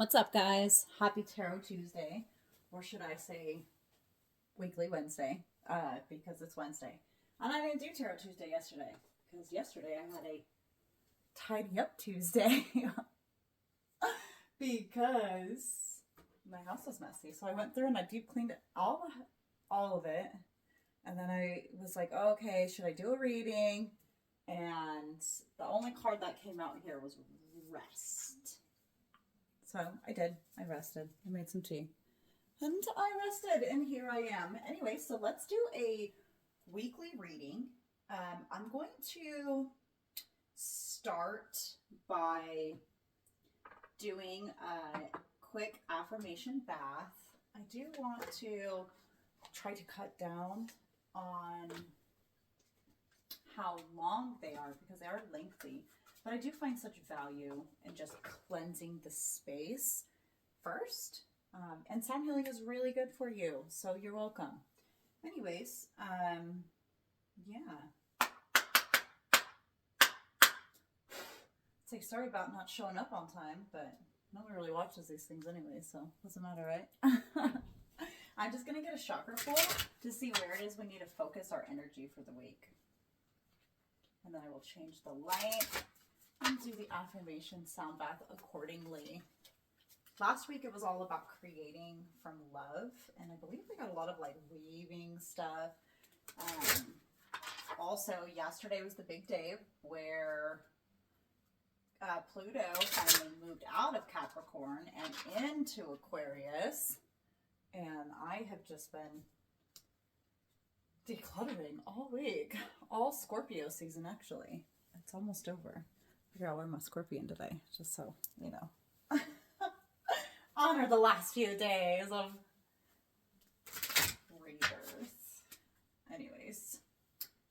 What's up, guys? Happy Tarot Tuesday, or should I say Weekly Wednesday, because it's Wednesday. And I didn't do Tarot Tuesday yesterday, because yesterday I had a tidy up Tuesday, because my house was messy. So I went through and I deep cleaned all of it, and then I was like, okay, should I do a reading? And the only card that came out here was rest. So I did. I rested. I made some tea. And I rested, and here I am. Anyway, so let's do a weekly reading. I'm going to start by doing a quick affirmation bath. I do want to try to cut down on how long they are because they are lengthy. But I do find such value in just cleansing the space first. And sound healing is really good for you. So you're welcome. Anyways, yeah. Say sorry about not showing up on time, but no one really watches these things anyway, so doesn't matter, right? I'm just going to get a chakra pull to see where it is we need to focus our energy for the week. And then I will change the light and do the affirmation sound bath accordingly. Last week it was all about creating from love, and I believe we got a lot of like weaving stuff. Also, yesterday was the big day where Pluto finally moved out of Capricorn and into Aquarius, and I have just been decluttering all week. All Scorpio season, actually. It's almost over. Figure out where my Scorpion today, just so you know. Honor the last few days of rebirth. Anyways,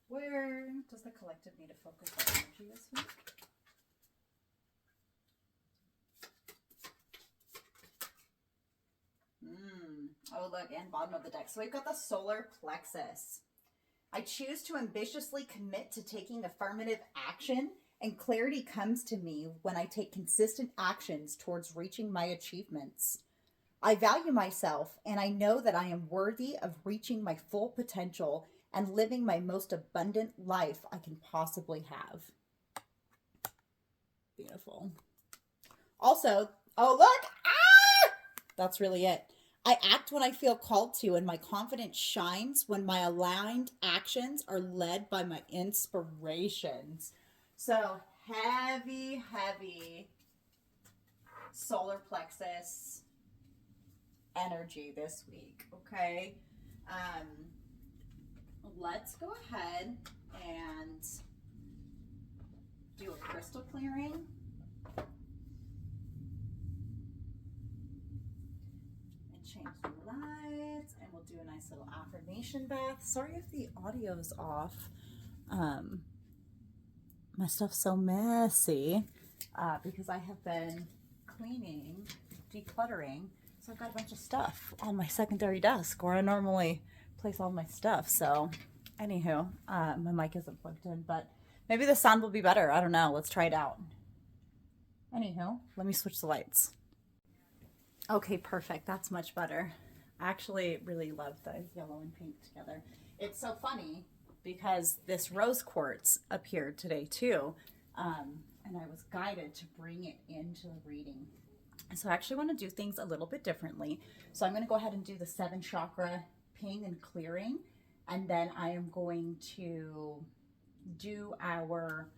where does the collective need to focus our energy this week? Oh, look, and bottom of the deck. So we've got the solar plexus. I choose to ambitiously commit to taking affirmative action, and clarity comes to me when I take consistent actions towards reaching my achievements. I value myself, and I know that I am worthy of reaching my full potential and living my most abundant life I can possibly have. Beautiful. Also, oh, look! Ah! That's really it. I act when I feel called to, and my confidence shines when my aligned actions are led by my inspirations. So heavy solar plexus energy this week, okay? Let's go ahead and do a crystal clearing. Change the lights, and we'll do a nice little affirmation bath. Sorry if the audio is off. My stuff's so messy because I have been cleaning, decluttering. So I've got a bunch of stuff on my secondary desk where I normally place all my stuff. So anywho, my mic isn't plugged in, but maybe the sound will be better. I don't know. Let's try it out. Anywho, let me switch the lights. Okay, perfect. That's much better. I actually really love the yellow and pink together. It's so funny because this rose quartz appeared today too, and I was guided to bring it into the reading. So I actually want to do things a little bit differently. So I'm going to go ahead and do the 7 chakra ping and clearing, and then I am going to do our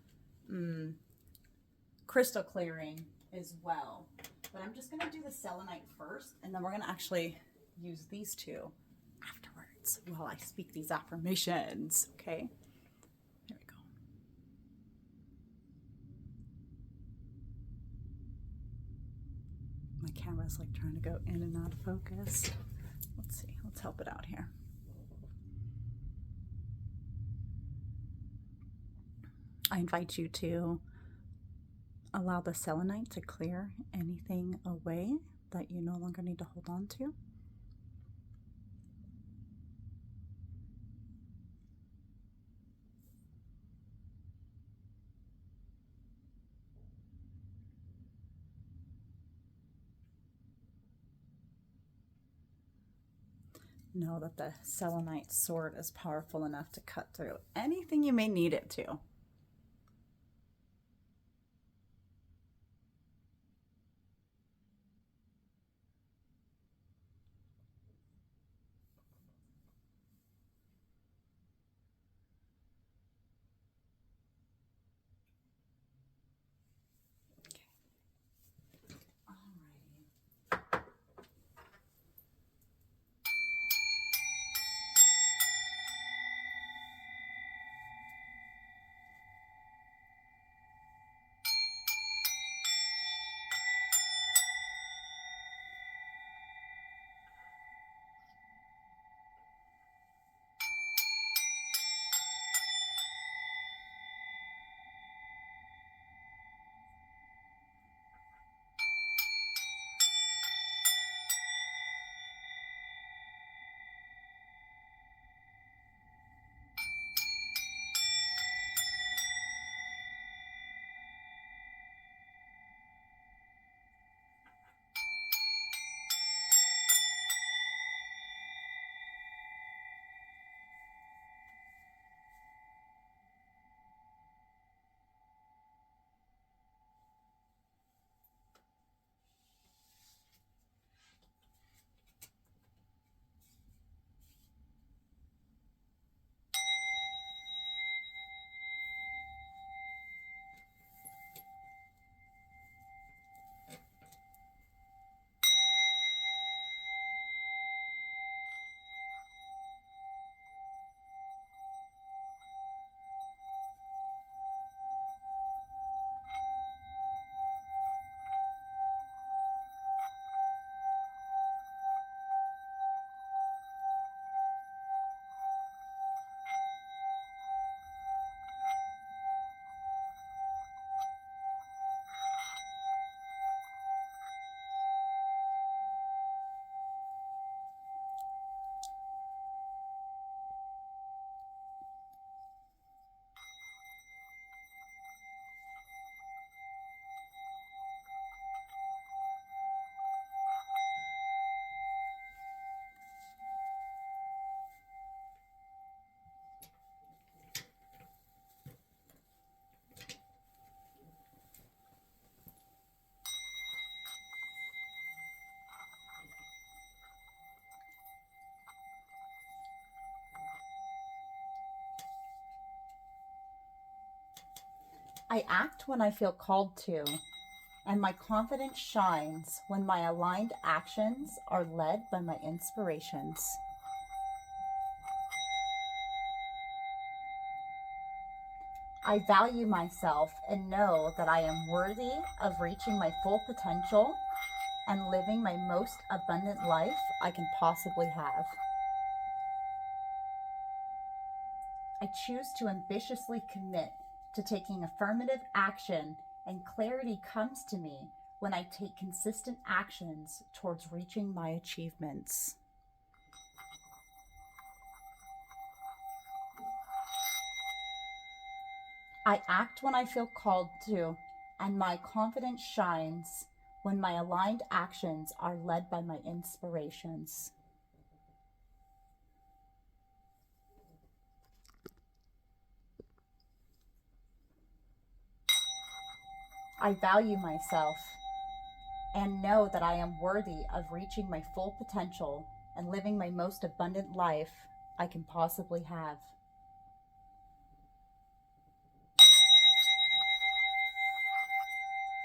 crystal clearing as well. But I'm just going to do the selenite first, and then we're going to actually use these two afterwards while I speak these affirmations, okay? There we go. My camera's like trying to go in and out of focus. Let's see. Let's help it out here. I invite you to allow the selenite to clear anything away that you no longer need to hold on to. Know that the selenite sword is powerful enough to cut through anything you may need it to. I act when I feel called to, and my confidence shines when my aligned actions are led by my inspirations. I value myself and know that I am worthy of reaching my full potential and living my most abundant life I can possibly have. I choose to ambitiously commit to taking affirmative action, and clarity comes to me when I take consistent actions towards reaching my achievements. I act when I feel called to, and my confidence shines when my aligned actions are led by my inspirations. I value myself and know that I am worthy of reaching my full potential and living my most abundant life I can possibly have.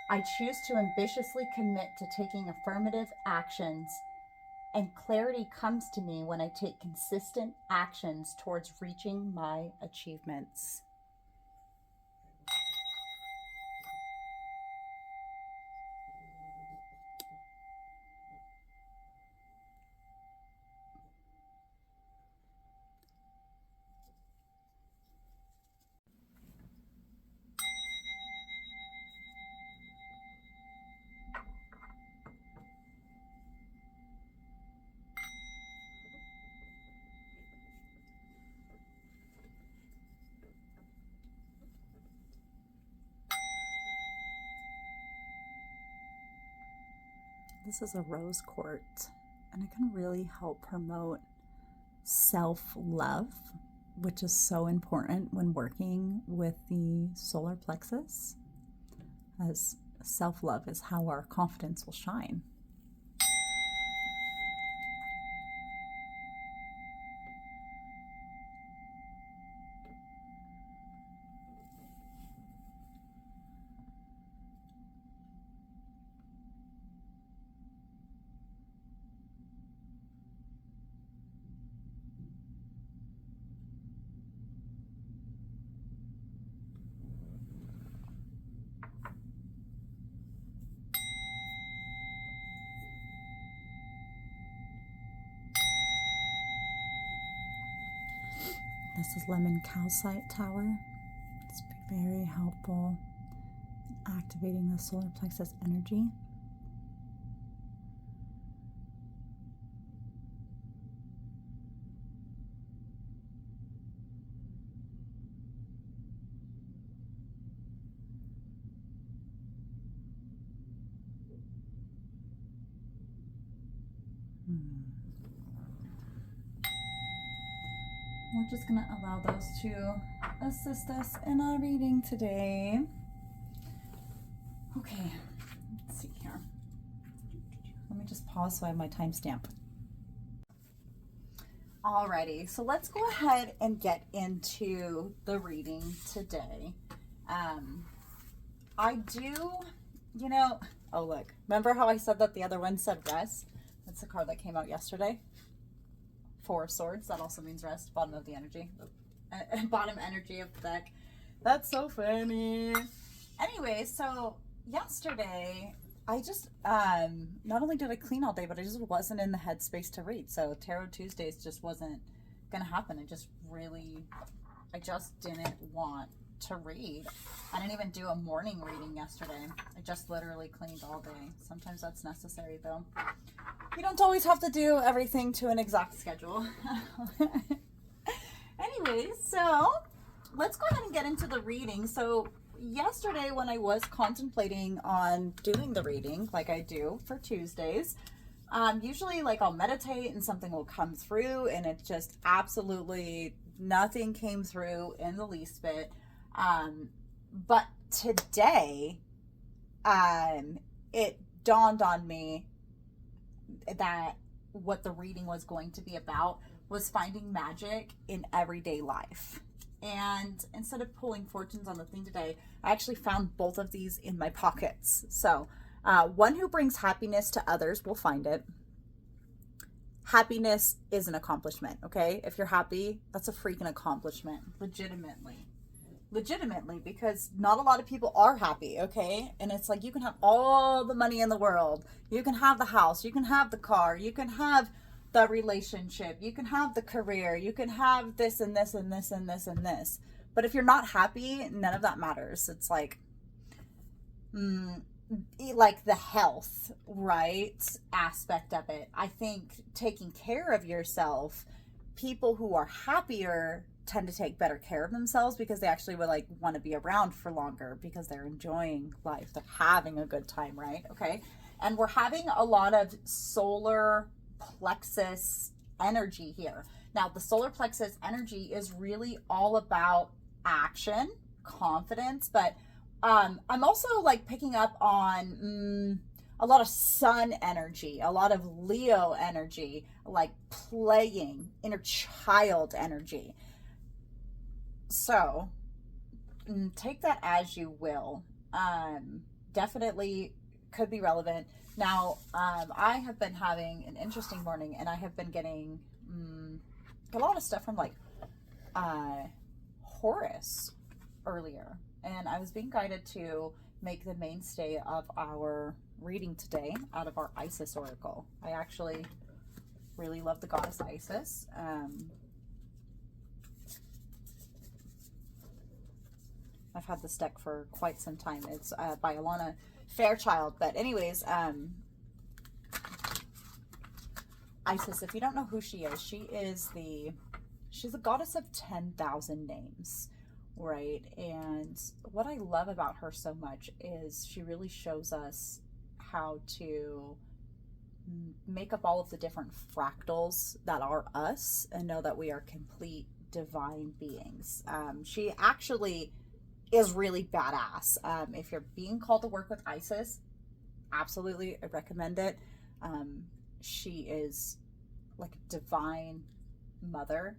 I choose to ambitiously commit to taking affirmative actions, and clarity comes to me when I take consistent actions towards reaching my achievements. This is a rose quartz, and it can really help promote self-love, which is so important when working with the solar plexus, as self-love is how our confidence will shine. This is lemon calcite tower. It's very helpful in activating the solar plexus energy. We're just going to allow those to assist us in our reading today. Okay, let's see here. Let me just pause so I have my timestamp. Alrighty, so let's go ahead and get into the reading today. I do, oh look, remember how I said that the other one said rest? That's the card that came out yesterday. Four of Swords, that also means rest. Bottom of the energy. Bottom energy of the deck. That's so funny. Anyway, so yesterday, I just, not only did I clean all day, but I just wasn't in the headspace to read. So Tarot Tuesdays just wasn't going to happen. I just didn't want to read. I didn't even do a morning reading yesterday. I just literally cleaned all day. Sometimes that's necessary though. You don't always have to do everything to an exact schedule. Anyways, so let's go ahead and get into the reading. So yesterday when I was contemplating on doing the reading like I do for Tuesdays, usually like I'll meditate and something will come through, and it just absolutely nothing came through in the least bit. But today, it dawned on me that what the reading was going to be about was finding magic in everyday life. And instead of pulling fortunes on the thing today, I actually found both of these in my pockets. So, one who brings happiness to others will find it. Happiness is an accomplishment, okay? If you're happy, that's a freaking accomplishment, legitimately, because not a lot of people are happy, okay? And it's like, you can have all the money in the world, you can have the house, you can have the car, you can have the relationship, you can have the career, you can have this and this and this and this and this, but if you're not happy, none of that matters. It's like the health, right, aspect of it. I think taking care of yourself, people who are happier tend to take better care of themselves because they actually would want to be around for longer because they're enjoying life, they're having a good time, right? Okay. And we're having a lot of solar plexus energy here. Now the solar plexus energy is really all about action, confidence, but I'm also picking up on a lot of sun energy, a lot of Leo energy, like playing, inner child energy. So take that as you will. Definitely could be relevant. Now, I have been having an interesting morning, and I have been getting a lot of stuff from Horus earlier, and I was being guided to make the mainstay of our reading today out of our Isis oracle. I actually really love the goddess Isis. I've had this deck for quite some time. It's by Alana Fairchild. But anyways, Isis, if you don't know who she is, she's the goddess of 10,000 names, right? And what I love about her so much is she really shows us how to make up all of the different fractals that are us and know that we are complete divine beings. She actually is really badass. If you're being called to work with Isis, absolutely, I recommend it. She is like a divine mother.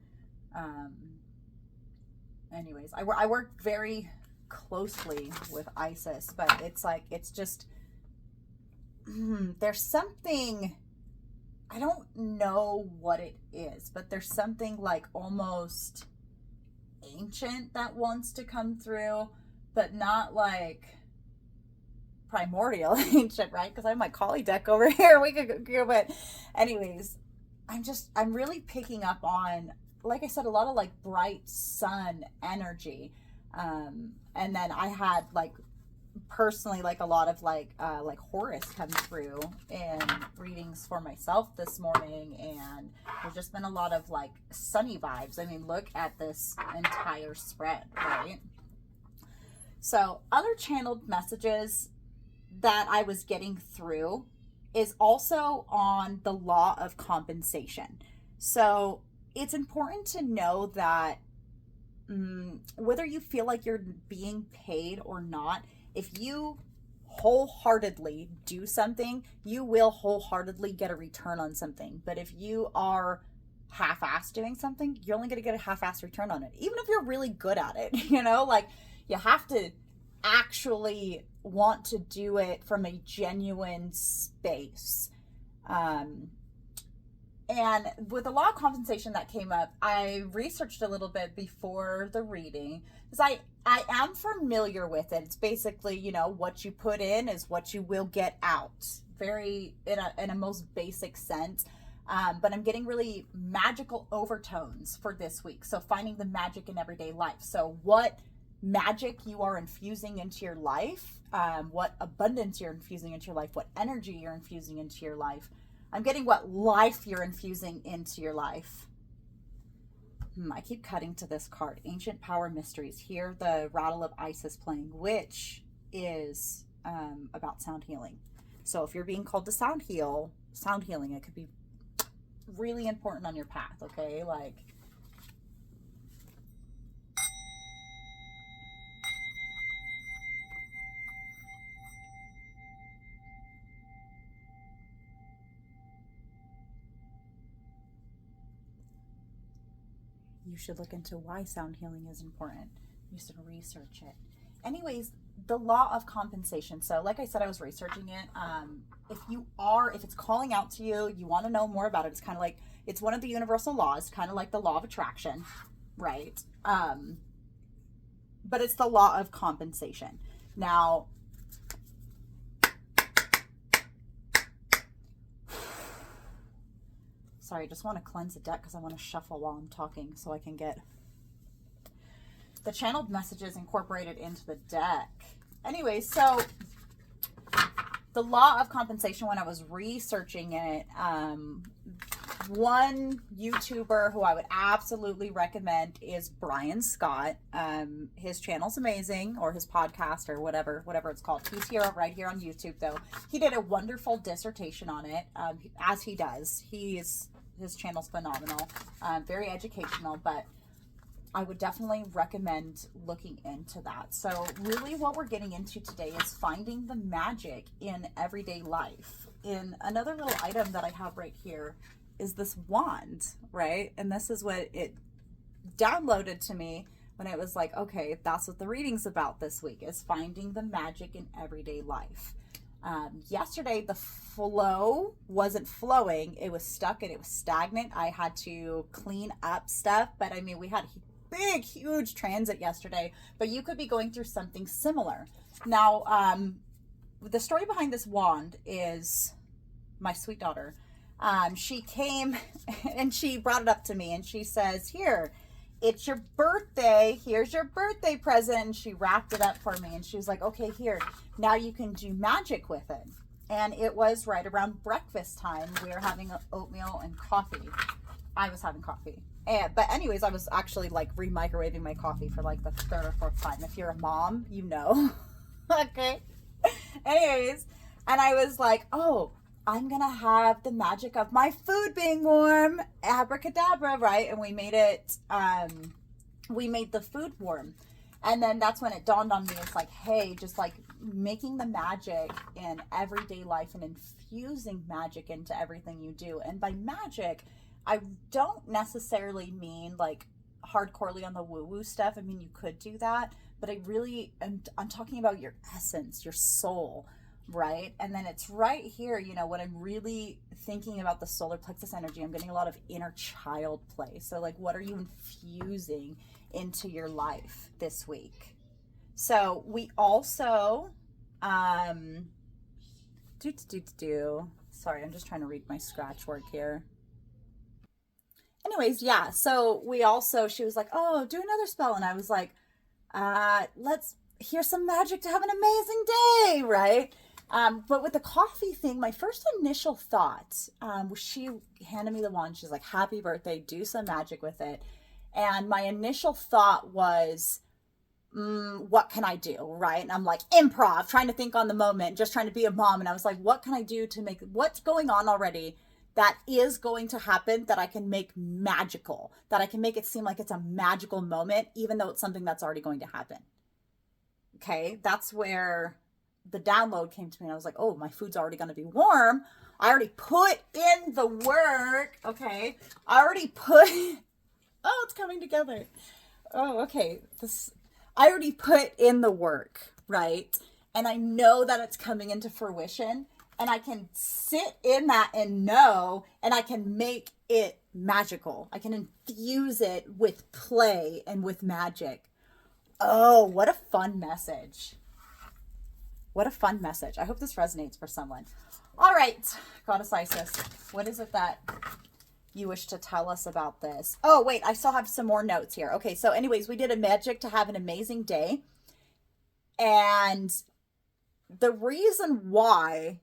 Anyways, I work very closely with Isis, but it's just there's something, I don't know what it is, but there's something like almost ancient that wants to come through, but not like primordial ancient, right? Because I have my Kali deck over here. We could go, but anyways, I'm really picking up on, like I said, a lot of like bright sun energy. And then I had like personally like a lot of like Horus come through in readings for myself this morning, and there's just been a lot of like sunny vibes. I mean, look at this entire spread, right? So other channeled messages that I was getting through is also on the law of compensation. So it's important to know that whether you feel like you're being paid or not, if you wholeheartedly do something, you will wholeheartedly get a return on something. But if you are half-assed doing something, you're only going to get a half-assed return on it. Even if you're really good at it, you know, like you have to actually want to do it from a genuine space. And with the law of compensation that came up, I researched a little bit before the reading because I am familiar with it. It's basically, you know, what you put in is what you will get out. Very in a most basic sense. But I'm getting really magical overtones for this week. So finding the magic in everyday life. So what magic you are infusing into your life, what abundance you're infusing into your life, what energy you're infusing into your life. I'm getting what life you're infusing into your life. I keep cutting to this card. Ancient Power Mysteries. Hear the rattle of Isis playing, which is about sound healing. So if you're being called to sound healing, it could be really important on your path, okay? Like, you should look into why sound healing is important. You should research it. Anyways, the law of compensation. So like I said, I was researching it. If it's calling out to you, you want to know more about it. It's kind of like, it's one of the universal laws, kind of like the law of attraction, right? But it's the law of compensation. Now, sorry, I just want to cleanse the deck because I want to shuffle while I'm talking so I can get the channeled messages incorporated into the deck. Anyway, so the law of compensation, when I was researching it, one YouTuber who I would absolutely recommend is Brian Scott. His channel's amazing, or his podcast, or whatever it's called. He's here right here on YouTube, though. He did a wonderful dissertation on it, as he does. His channel's phenomenal, very educational, but I would definitely recommend looking into that. So really what we're getting into today is finding the magic in everyday life. In another little item that I have right here is this wand, right? And this is what it downloaded to me when it was like, okay, that's what the reading's about this week, is finding the magic in everyday life. Yesterday, the flow wasn't flowing. It was stuck and it was stagnant. I had to clean up stuff, but I mean, we had big, huge transit yesterday, but you could be going through something similar. Now, the story behind this wand is my sweet daughter. She came and she brought it up to me and she says, here, it's your birthday. Here's your birthday present. And she wrapped it up for me and she was like, okay, here, now you can do magic with it. And it was right around breakfast time. We were having oatmeal and coffee. I was having coffee. But anyways, I was actually like re-microwaving my coffee for like the third or fourth time. If you're a mom, you know. Okay. Anyways, and I was like, oh, I'm going to have the magic of my food being warm. Abracadabra, right? And we made the food warm. And then that's when it dawned on me. It's like, hey, just like making the magic in everyday life and infusing magic into everything you do. And by magic, I don't necessarily mean like hardcorely on the woo-woo stuff. I mean, you could do that, but I'm talking about your essence, your soul, right? And then it's right here, when I'm really thinking about the solar plexus energy, I'm getting a lot of inner child play. So like, what are you infusing into your life this week? So we also, sorry, I'm just trying to read my scratch work here. Anyways, yeah, so she was like, oh, do another spell. And I was like, let's hear some magic to have an amazing day, right? But with the coffee thing, my first initial thought was, she handed me the wand. She's like, happy birthday, do some magic with it. And my initial thought was, what can I do, right? And I'm like, improv, trying to think on the moment, just trying to be a mom. And I was like, what can I do to make what's going on already that is going to happen, that I can make magical, that I can make it seem like it's a magical moment, even though it's something that's already going to happen. Okay, that's where the download came to me. And I was like, oh, my food's already going to be warm. I already put in the work. Okay, I already put, oh, it's coming together. Oh, okay, I already put in the work, right? And I know that it's coming into fruition. And I can sit in that and know, and I can make it magical. I can infuse it with play and with magic. Oh, what a fun message. What a fun message. I hope this resonates for someone. All right, Goddess Isis, what is it that you wish to tell us about this? Oh, wait, I still have some more notes here. Okay, so anyways, we did a magic to have an amazing day. And the reason why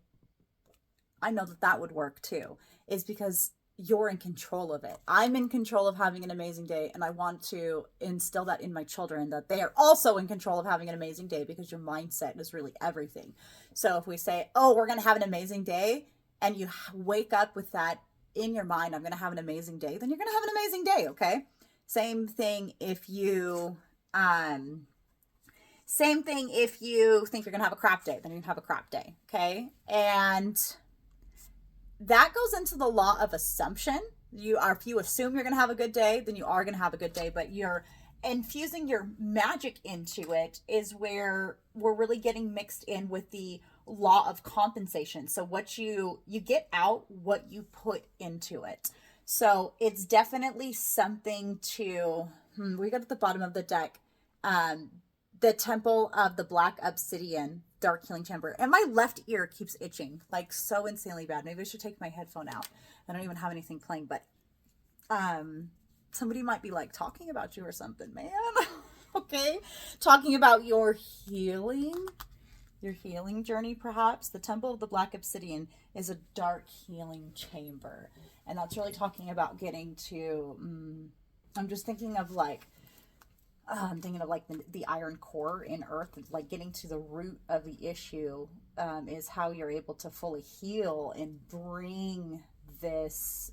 I know that would work too is because you're in control of it. I'm in control of having an amazing day, and I want to instill that in my children, that they are also in control of having an amazing day, because your mindset is really everything. So if we say, oh, we're going to have an amazing day, and you wake up with that in your mind, I'm going to have an amazing day, then you're going to have an amazing day. Okay. Same thing if you think you're going to have a crap day, then you're going to have a crap day. Okay. And that goes into the law of assumption. If you assume you're going to have a good day, then you are going to have a good day, but you're infusing your magic into it is where we're really getting mixed in with the law of compensation. So what you get out what you put into it. So it's definitely something to, we got at the bottom of the deck, the Temple of the Black Obsidian, Dark Healing Chamber. And my left ear keeps itching, like so insanely bad. Maybe I should take my headphone out. I don't even have anything playing, but somebody might be like talking about you or something, man. Okay. Talking about your healing journey, perhaps. The Temple of the Black Obsidian is a dark healing chamber. And that's really talking about getting to, I'm just thinking of like, I'm thinking of like the iron core in earth, like getting to the root of the issue is how you're able to fully heal and bring this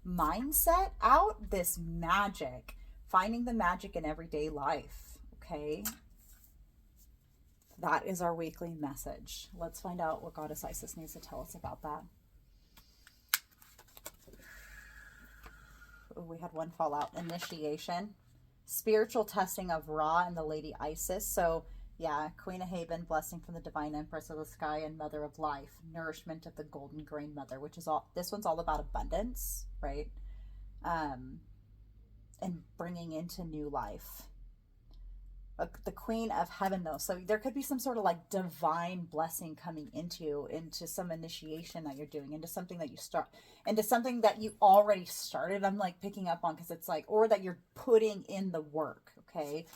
mindset out, this magic, finding the magic in everyday life. Okay. That is our weekly message. Let's find out what Goddess Isis needs to tell us about that. Ooh, we had one fall out. Initiation. Spiritual testing of Ra and the Lady Isis. So yeah, Queen of Haven, blessing from the Divine Empress of the Sky and Mother of Life, nourishment of the Golden Grain Mother, which is this one's all about abundance, right? And bringing into new life. The Queen of Heaven, though, so there could be some sort of like divine blessing coming into some initiation that you're doing, into something that you start, into something that you already started. I'm like picking up on, because it's like, or that you're putting in the work. Okay,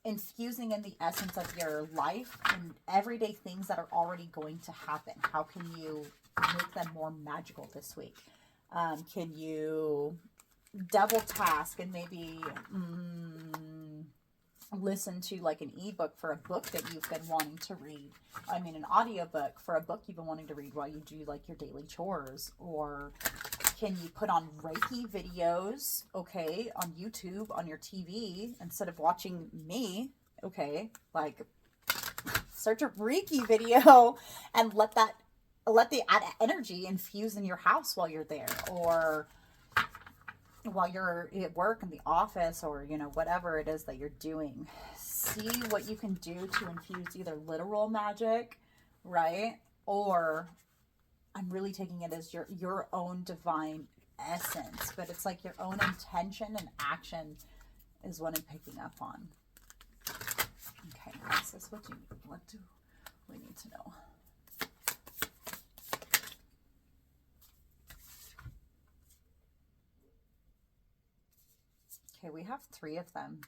infusing in the essence of your life and everyday things that are already going to happen. How can you make them more magical this week? Can you double task and maybe listen to like an ebook for a book that you've been wanting to read. I mean, an audiobook for a book you've been wanting to read while you do like your daily chores. Or can you put on Reiki videos, okay, on YouTube, on your TV, instead of watching me, okay? Like, search a Reiki video and let the energy infuse in your house while you're there, or while you're at work in the office, or whatever it is that you're doing. See what you can do to infuse either literal magic, right, or I'm really taking it as your own divine essence, but it's like your own intention and action is what I'm picking up on. Okay, Isis, what do we need to know? Okay, we have 3 of them.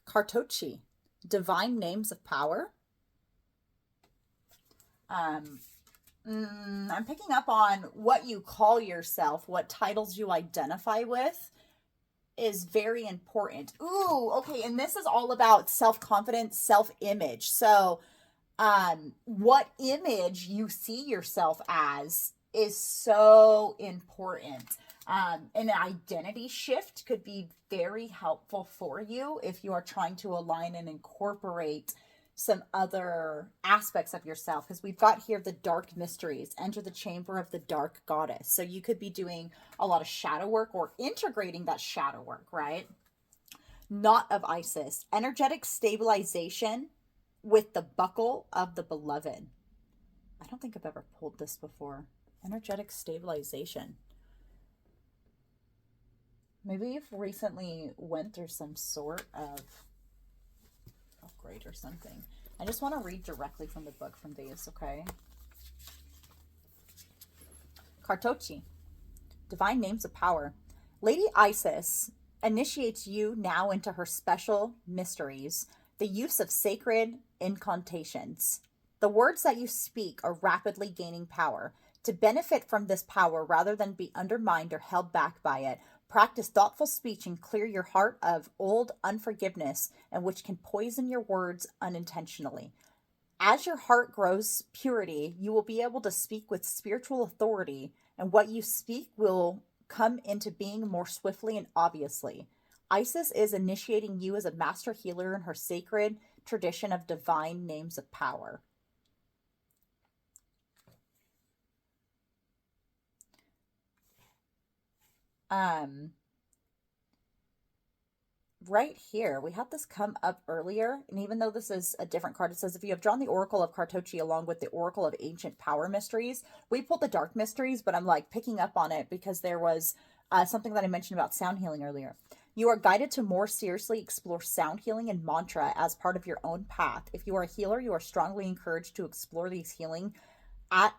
Kartochi, divine names of power. I'm picking up on what you call yourself, what titles you identify with is very important. Ooh, okay, and this is all about self-confidence, self-image. So, what image you see yourself as is so important. An identity shift could be very helpful for you if you are trying to align and incorporate some other aspects of yourself, because we've got here the dark mysteries. Enter the chamber of the dark goddess. So you could be doing a lot of shadow work or integrating that shadow work, right? Knot of Isis, energetic stabilization with the buckle of the beloved. I don't think I've ever pulled this before. Energetic stabilization. Maybe you've recently went through some sort of upgrade or something. I just want to read directly from the book from these, okay? Kartochi, divine names of power. Lady Isis initiates you now into her special mysteries, the use of sacred incantations. The words that you speak are rapidly gaining power. To benefit from this power rather than be undermined or held back by it, practice thoughtful speech and clear your heart of old unforgiveness and which can poison your words unintentionally. As your heart grows purity, you will be able to speak with spiritual authority, and what you speak will come into being more swiftly and obviously. Isis is initiating you as a master healer in her sacred tradition of divine names of power. Right here, we had this come up earlier, and even though this is a different card, it says if you have drawn the Oracle of Kartochi along with the Oracle of Ancient Power Mysteries, we pulled the Dark Mysteries, but I'm like picking up on it because there was something that I mentioned about sound healing earlier. You are guided to more seriously explore sound healing and mantra as part of your own path. If you are a healer, you are strongly encouraged to explore these healing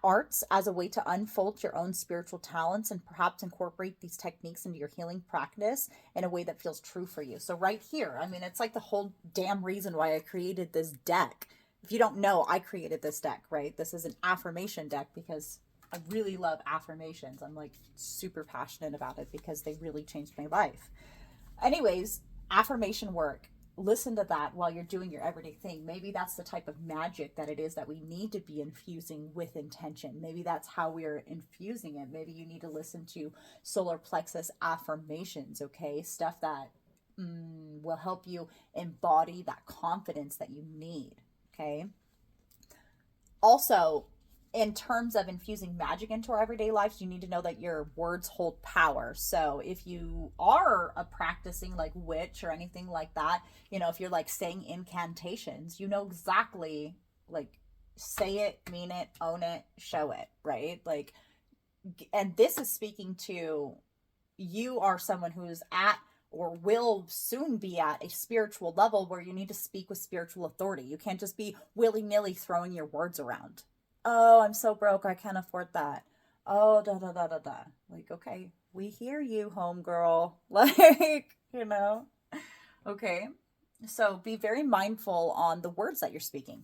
arts as a way to unfold your own spiritual talents and perhaps incorporate these techniques into your healing practice in a way that feels true for you. So right here, I mean, it's like the whole damn reason why I created this deck. If you don't know, I created this deck, right? This is an affirmation deck because I really love affirmations. I'm like super passionate about it because they really changed my life. Anyways, affirmation work. Listen to that while you're doing your everyday thing. Maybe that's the type of magic that it is that we need to be infusing with intention. Maybe that's how we're infusing it. Maybe you need to listen to solar plexus affirmations, okay? Stuff that will help you embody that confidence that you need, okay? Also, in terms of infusing magic into our everyday lives, you need to know that your words hold power. So if you are a practicing like witch or anything like that, if you're like saying incantations, you know exactly, like, say it, mean it, own it, show it, right? Like, and this is speaking to you are someone who's at or will soon be at a spiritual level where you need to speak with spiritual authority. You can't just be willy-nilly throwing your words around. Oh, I'm so broke, I can't afford that. Oh, da da da da da. Like, okay, we hear you, homegirl. Like, Okay. So be very mindful on the words that you're speaking.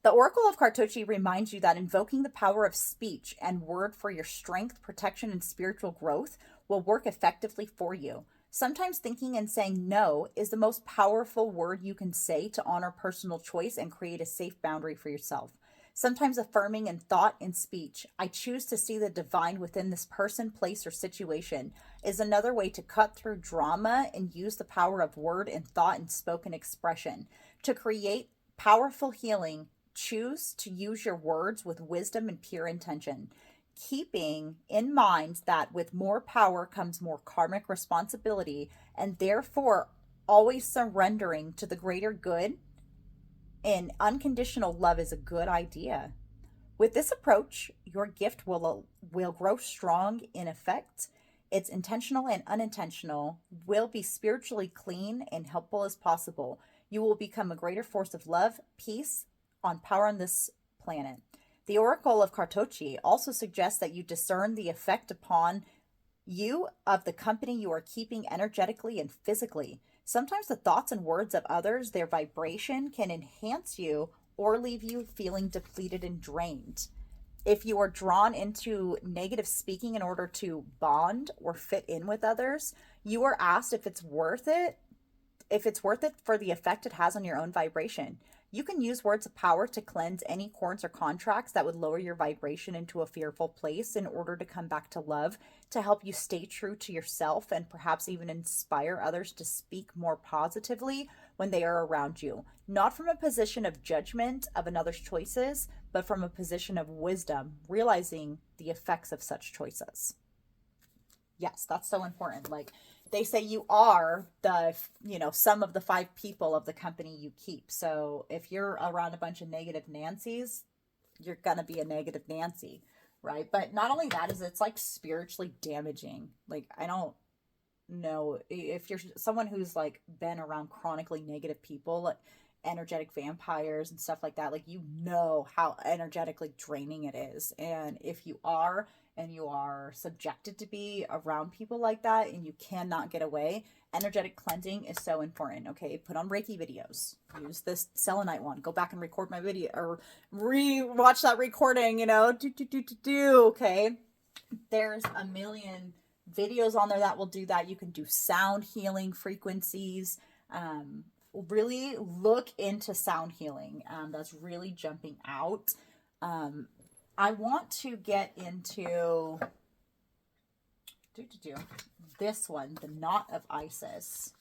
The Oracle of Kartochi reminds you that invoking the power of speech and word for your strength, protection, and spiritual growth will work effectively for you. Sometimes thinking and saying no is the most powerful word you can say to honor personal choice and create a safe boundary for yourself. Sometimes affirming in thought and speech, I choose to see the divine within this person, place, or situation, is another way to cut through drama and use the power of word and thought and spoken expression. To create powerful healing, choose to use your words with wisdom and pure intention, keeping in mind that with more power comes more karmic responsibility, and therefore always surrendering to the greater good and unconditional love is a good idea. With this approach, your gift will grow strong in effect. It's intentional and unintentional, will be spiritually clean and helpful as possible. You will become a greater force of love, peace, on power on this planet. The Oracle of Kartochi also suggests that you discern the effect upon you of the company you are keeping energetically and physically. Sometimes the thoughts and words of others, their vibration, can enhance you or leave you feeling depleted and drained. If you are drawn into negative speaking in order to bond or fit in with others, you are asked if it's worth it for the effect it has on your own vibration. You can use words of power to cleanse any cords or contracts that would lower your vibration into a fearful place in order to come back to love, to help you stay true to yourself and perhaps even inspire others to speak more positively when they are around you. Not from a position of judgment of another's choices, but from a position of wisdom, realizing the effects of such choices. Yes, that's so important. Like, they say you are the, some of the 5 people of the company you keep. So if you're around a bunch of negative Nancys, you're going to be a negative Nancy, right? But not only that, is it's like spiritually damaging. Like, I don't know if you're someone who's like been around chronically negative people, like energetic vampires and stuff like that, like, how energetically draining it is. And if you are, and you are subjected to be around people like that and you cannot get away, energetic cleansing is so important. Okay, put on Reiki videos, use this selenite one, go back and record my video or re-watch that recording, okay. There's a million videos on there that will do that. You can do sound healing frequencies. Really look into sound healing. That's really jumping out. I want to get into this one, the Knot of Isis.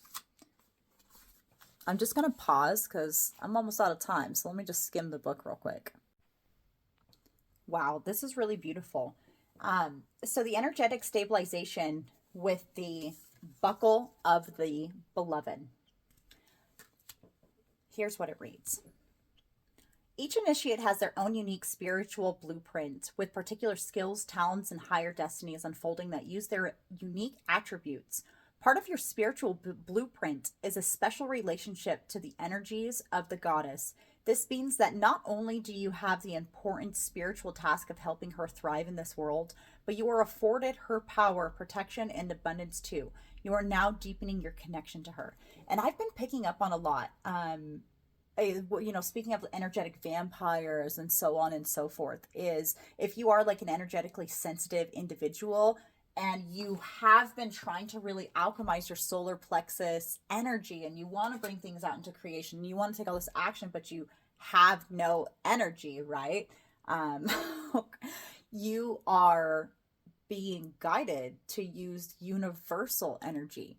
I'm just going to pause because I'm almost out of time. So let me just skim the book real quick. Wow, this is really beautiful. So the energetic stabilization with the buckle of the beloved. Here's what it reads. Each initiate has their own unique spiritual blueprint with particular skills, talents, and higher destinies unfolding that use their unique attributes. Part of your spiritual blueprint is a special relationship to the energies of the goddess. This means that not only do you have the important spiritual task of helping her thrive in this world, but you are afforded her power, protection, and abundance too. You are now deepening your connection to her. And I've been picking up on a lot. Speaking of energetic vampires and so on and so forth, is if you are like an energetically sensitive individual and you have been trying to really alchemize your solar plexus energy and you want to bring things out into creation, you want to take all this action, but you have no energy, right? You are being guided to use universal energy.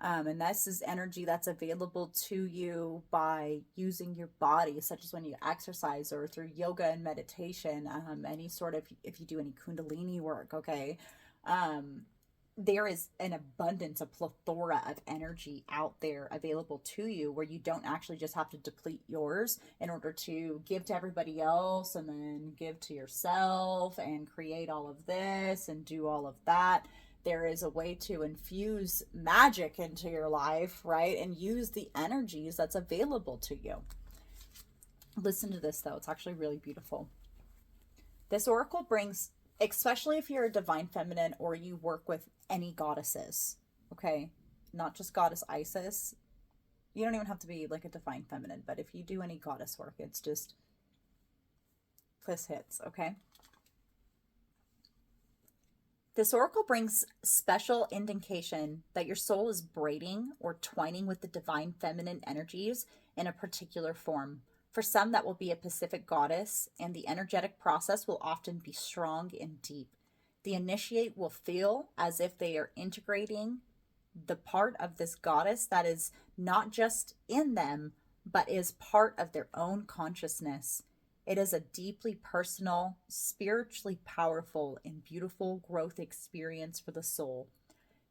And this is energy that's available to you by using your body, such as when you exercise or through yoga and meditation, any sort of, if you do any Kundalini work, okay? There is an abundance, a plethora of energy out there available to you where you don't actually just have to deplete yours in order to give to everybody else and then give to yourself and create all of this and do all of that. There is a way to infuse magic into your life, right? And use the energies that's available to you. Listen to this, though. It's actually really beautiful. This oracle brings, especially if you're a divine feminine or you work with any goddesses, okay? Not just goddess Isis. You don't even have to be like a divine feminine, but if you do any goddess work, it's just, this hits, okay? This oracle brings special indication that your soul is braiding or twining with the divine feminine energies in a particular form. For some, that will be a Pacific goddess, and the energetic process will often be strong and deep. The initiate will feel as if they are integrating the part of this goddess that is not just in them, but is part of their own consciousness. It is a deeply personal, spiritually powerful, and beautiful growth experience for the soul.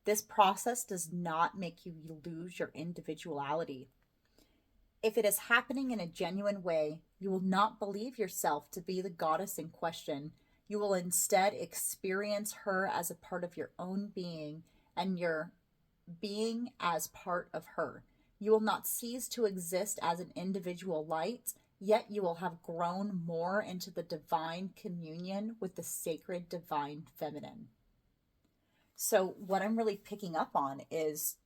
This process does not make you lose your individuality. If it is happening in a genuine way, you will not believe yourself to be the goddess in question. You will instead experience her as a part of your own being and your being as part of her. You will not cease to exist as an individual light, yet you will have grown more into the divine communion with the sacred divine feminine. So what I'm really picking up on is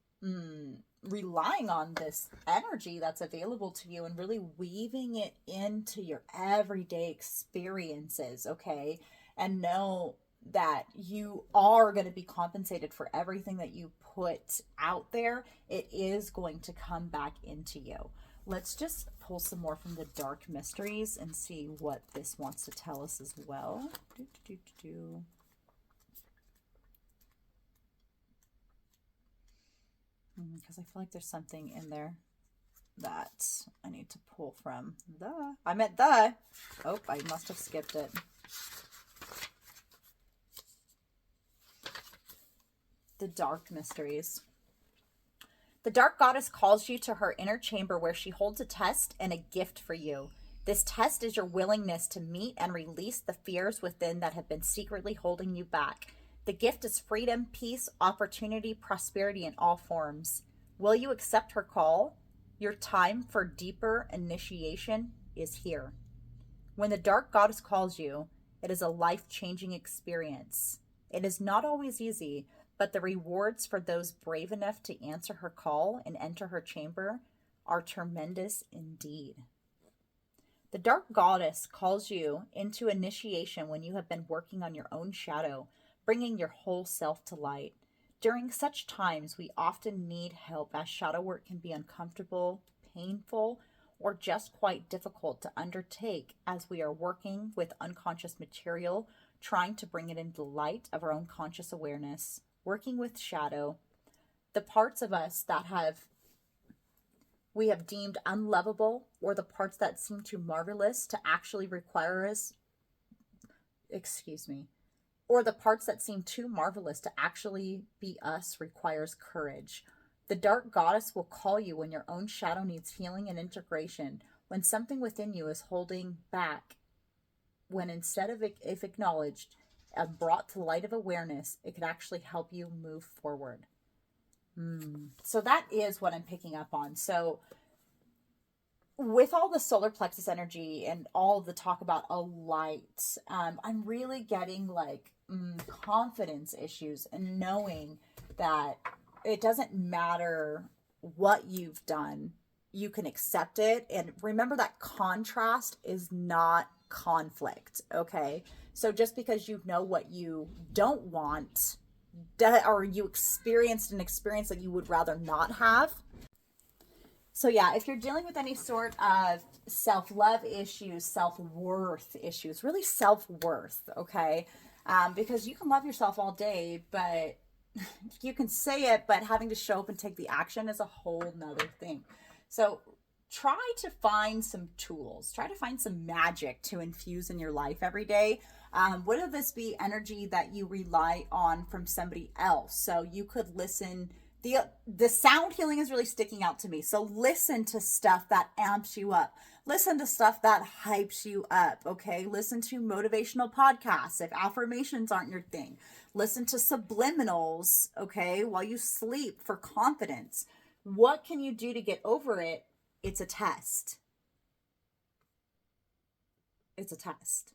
relying on this energy that's available to you and really weaving it into your everyday experiences, okay? And know that you are going to be compensated for everything that you put out there. It is going to come back into you. Let's just pull some more from the Dark Mysteries and see what this wants to tell us as well. Because I feel like there's something in there that I need to pull from. I meant the. Oh, I must have skipped it. The Dark Mysteries. The Dark Goddess calls you to her inner chamber where she holds a test and a gift for you. This test is your willingness to meet and release the fears within that have been secretly holding you back. The gift is freedom, peace, opportunity, prosperity in all forms. Will you accept her call? Your time for deeper initiation is here. When the Dark Goddess calls you, it is a life-changing experience. It is not always easy, but the rewards for those brave enough to answer her call and enter her chamber are tremendous indeed. The Dark Goddess calls you into initiation when you have been working on your own shadow, bringing your whole self to light. During such times, we often need help as shadow work can be uncomfortable, painful, or just quite difficult to undertake as we are working with unconscious material, trying to bring it into the light of our own conscious awareness. Working with shadow, the parts of us that we have deemed unlovable, or the parts that seem too marvelous to actually require us, or the parts that seem too marvelous to actually be us requires courage. The Dark Goddess will call you when your own shadow needs healing and integration, when something within you is holding back, when instead of if acknowledged and brought to the light of awareness, it could actually help you move forward. So that is what I'm picking up on. So with all the solar plexus energy and all the talk about a light, I'm really getting like confidence issues and knowing that it doesn't matter what you've done, you can accept it. And remember that contrast is not conflict, okay? So just because you know what you don't want, or you experienced an experience that you would rather not have. So yeah, if you're dealing with any sort of self-love issues, self-worth issues, really self-worth, okay? Because you can love yourself all day, but you can say it, but having to show up and take the action is a whole nother thing. So try to find some tools, try to find some magic to infuse in your life every day. Whether this be energy that you rely on from somebody else. So you could listen, the sound healing is really sticking out to me. So listen to stuff that amps you up. Listen to stuff that hypes you up, okay? Listen to motivational podcasts if affirmations aren't your thing. Listen to subliminals, okay, while you sleep for confidence. What can you do to get over it? It's a test. It's a test.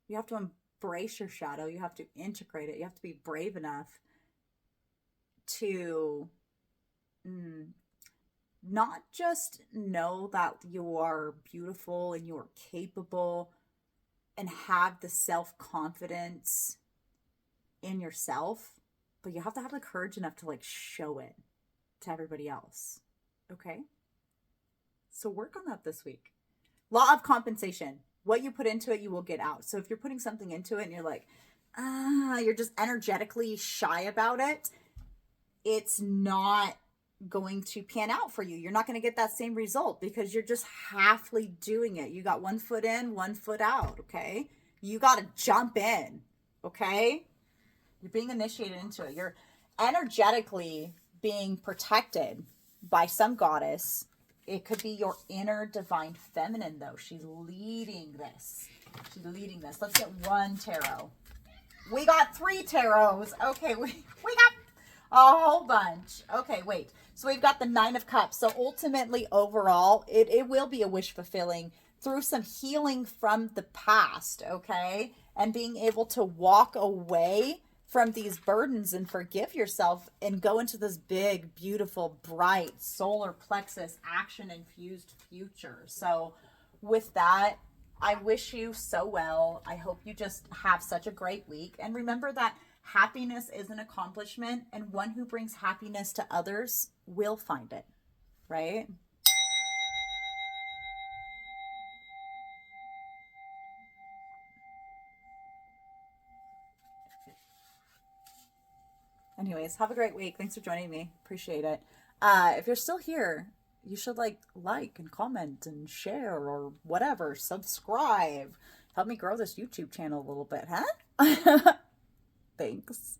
You have to embrace your shadow. You have to integrate it. You have to be brave enough to not just know that you are beautiful and you are capable and have the self-confidence in yourself, but you have to have the courage enough to like show it to everybody else. Okay? So work on that this week. Law of compensation. What you put into it, you will get out. So if you're putting something into it and you're like, you're just energetically shy about it, it's not going to pan out for you. You're not going to get that same result because you're just halfly doing it. You got 1 foot in, 1 foot out, okay? You got to jump in, okay? You're being initiated into it. You're energetically being protected by some goddess. It could be your inner divine feminine, though. She's leading this. She's leading this. Let's get 1 tarot. We got 3 tarots. Okay, we got a whole bunch. Okay, wait. So we've got the 9 of Cups. So ultimately, overall, it will be a wish fulfilling through some healing from the past, okay? And being able to walk away from these burdens and forgive yourself and go into this big, beautiful, bright, solar plexus, action-infused future. So with that, I wish you so well. I hope you just have such a great week. And remember that happiness is an accomplishment, and one who brings happiness to others will find it, right? Anyways, have a great week. Thanks for joining me. Appreciate it. If you're still here, you should like and comment and share or whatever. Subscribe. Help me grow this YouTube channel a little bit, huh? Thanks.